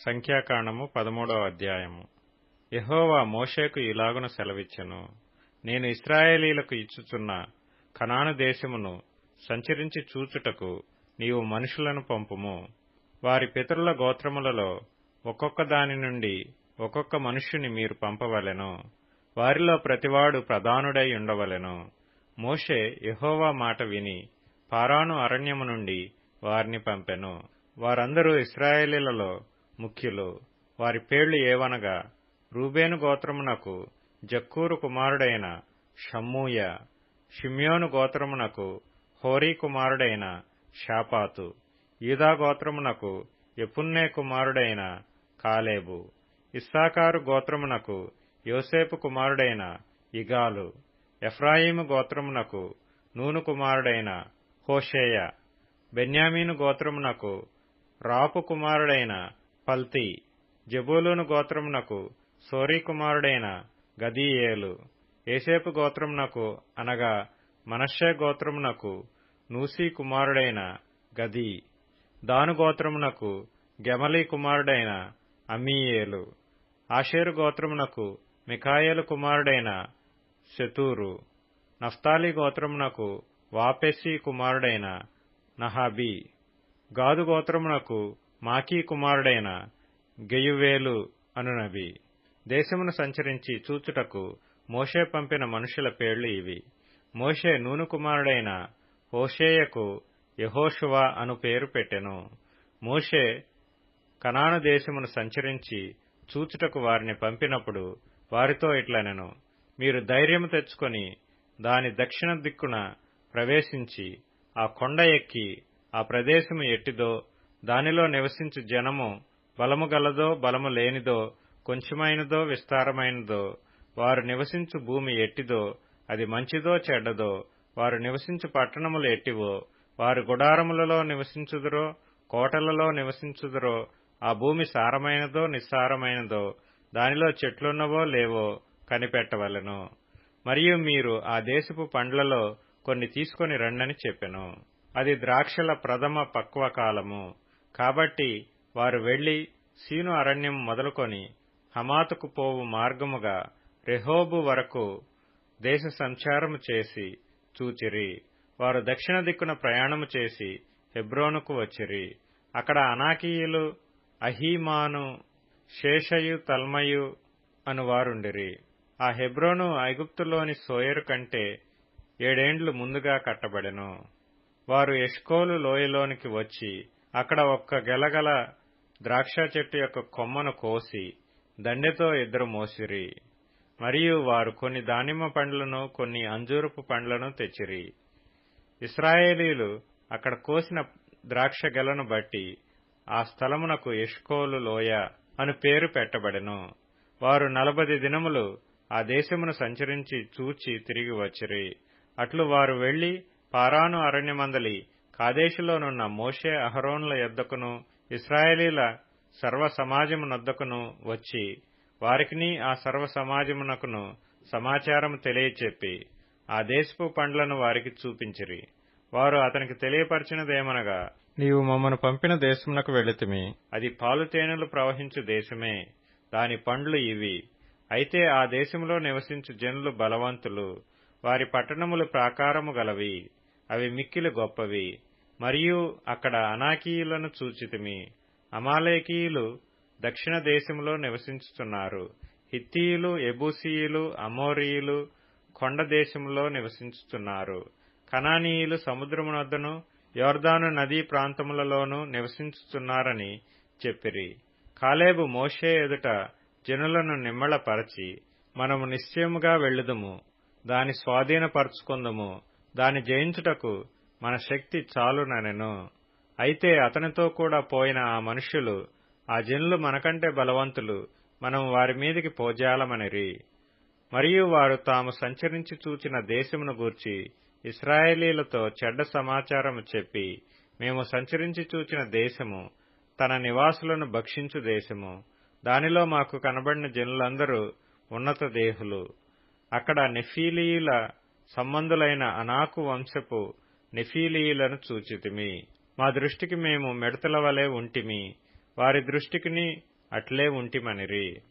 సంఖ్యాకాండము 13వ అధ్యాయము. యెహోవా మోషేకు ఇలాగున సెలవిచ్చెను. నేను ఇశ్రాయేలీయులకు ఇచ్చుచున్న కనాను దేశమును సంచరించి చూచుటకు నీవు మనుషులను పంపుము. వారి పితరుల గోత్రములలో ఒక్కొక్క దాని నుండి ఒక్కొక్క మనుష్యుని మీరు పంపవలెను. వారిలో ప్రతివాడు ప్రధానుడై ఉండవలెను. మోషే యెహోవా మాట విని పారాను అరణ్యము నుండి వారిని పంపెను. వారందరూ ఇశ్రాయేలీయులలో ముఖ్యులు. వారి పేర్లు ఏవనగా, రూబేను గోత్రమునకు జక్కూరు కుమారుడైన షమ్మూయ, షిమ్యోను గోత్రమునకు హోరీ కుమారుడైన షాపాతు, యూదా గోత్రమునకు యెఫున్నె కుమారుడైన కాలేబు, ఇస్సాకారు గోత్రమునకు యోసేపు కుమారుడైన ఇగాలు, ఎఫ్రాయిము గోత్రమునకు నూను కుమారుడైన హోషేయ, బెన్యామీను గోత్రమునకు రాపు కుమారుడైన పల్తీ, జెబూలూను గోత్రమునకు సోరీ కుమారుడైన గదీయేలు, యోసేపు గోత్రమునకు అనగా మనష్షే గోత్రమునకు నూసీ కుమారుడైన గదీ, దాను గోత్రమునకు గెమలీ కుమారుడైన అమ్మీయేలు, ఆషేరు గోత్రమునకు మికాయేలు కుమారుడైన శెతూరు, నఫ్తాలి గోత్రమునకు వాపెసీ కుమారుడైన నహాబీ, గాదు గోత్రమునకు మాకీ కుమారుడైన గెయువేలు అనునవి. దేశమును సంచరించి చూచుటకు మోషే పంపిన మనుషుల పేర్లు ఇవి. మోషే నూను కుమారుడైన హోషేయకు యెహోషువ అను పేరు పెట్టెను. మోషే కనాను దేశమును సంచరించి చూచుటకు వారిని పంపినప్పుడు వారితో ఇట్లనెను. మీరు ధైర్యము తెచ్చుకొని దాని దక్షిణ దిక్కున ప్రవేశించి ఆ కొండ ఎక్కి ఆ ప్రదేశము ఎట్టిదో, దానిలో నివసించు జనము బలము గలదో బలము లేనిదో, కొంచెమైనదో విస్తారమైనదో, వారు నివసించు భూమి ఎట్టిదో, అది మంచిదో చెడ్డదో, వారు నివసించు పట్టణములు ఎట్టివో, వారు గుడారములలో నివసించుదురో కోటలలో నివసించుదురో, ఆ భూమి సారమైనదో నిస్సారమైనదో, దానిలో చెట్లున్నవో లేవో కనిపెట్టవలెను. మరియు మీరు ఆ దేశపు పండ్లలో కొన్ని తీసుకొని రండని చెప్పెను. అది ద్రాక్షల ప్రథమ పక్వకాలము. కాబట్టి వారు వెళ్లి సీను అరణ్యం మొదలుకొని హమాతుకు పోవు మార్గముగా రెహోబు వరకు దేశ సంచారము చేసి చూచిరి. వారు దక్షిణ దిక్కున ప్రయాణము చేసి హెబ్రోనుకు వచ్చిరి. అక్కడ అనాకీయులు, అహీమాను, శేషయు, తల్మయు అనువారుండిరి. ఆ హెబ్రోను ఐగుప్తులోని సోయరు కంటే 7 ఏండ్లు ముందుగా కట్టబడెను. వారు ఎష్కోలు లోయలోనికి వచ్చి అక్కడ ఒక్క గెలగల ద్రాక్ష చెట్టు యొక్క కొమ్మను కోసి దండెతో ఇద్దరు మోసిరి. మరియు వారు కొన్ని దానిమ్మ పండ్లను కొన్ని అంజూరపు పండ్లను తెచ్చిరి. ఇశ్రాయేలీయులు అక్కడ కోసిన ద్రాక్ష గెలను బట్టి ఆ స్థలమునకు ఎష్కోలు లోయ అను పేరు పెట్టబడెను. వారు 40 దినములు ఆ దేశమును సంచరించి చూచి తిరిగి వచ్చిరి. అట్లు వారు వెళ్లి పారాను అరణ్యమందలి కాదేశులోనున్న మోషే అహరోనుల యొద్దకును ఇశ్రాయేలీల సర్వ సమాజమునొద్దకును వచ్చి వారికిని ఆ సర్వ సమాజమునకును సమాచారము తెలియచెప్పి ఆ దేశపు పండ్లను వారికి చూపించిరి. వారు అతనికి తెలియపరిచినదేమనగా, నీవు మమ్మను పంపిన దేశమునకు వెళితిమి. అది పాలు తేనెలు ప్రవహించు దేశమే. దాని పండ్లు ఇవి. అయితే ఆ దేశములో నివసించు జనులు బలవంతులు. వారి పట్టణములు ప్రాకారము గలవి. అవి మిక్కిలి గొప్పవి. మరియు అక్కడ అనాకీయులను చూచితిమి. అమాలేకీయులు దక్షిణ దేశములో నివసించుతున్నారు. హిత్తీయులు, యెబూసీయులు, అమోరీయులు కొండ దేశములో నివసించుతున్నారు. కనానీయులు సముద్రమునొద్దను యొర్దాను నదీ ప్రాంతములలోనూ నివసించుతున్నారని చెప్పిరి. కాలేబు మోషే ఎదుట జనులను నిమ్మళపరచి, మనము నిశ్చయముగా వెళ్ళుదుము, దాని స్వాధీనపరచుకొందుము, దాని జయించుటకు మన శక్తి చాలుననెను. అయితే అతనితో కూడా పోయిన ఆ మనుష్యులు, ఆ జనులు మనకంటే బలవంతులు, మనము వారి మీదికి పోజాలమనిరి. మరియు వారు తాము సంచరించి చూచిన దేశమును గూర్చి ఇశ్రాయేలీలతో చెడ్డ సమాచారము చెప్పి, మేము సంచరించి చూచిన దేశము తన నివాసులను భక్షించు దేశము. దానిలో మాకు కనబడిన జనులందరూ ఉన్నత దేహులు. అక్కడ నెఫీలీయుల సంబంధులైన అనాకు వంశపు నెఫీలీయులను చూచితిమి. మా దృష్టికి మేము మిడతల వలె ఉంటిమి. వారి దృష్టికిని అట్లే ఉంటిమనిరి.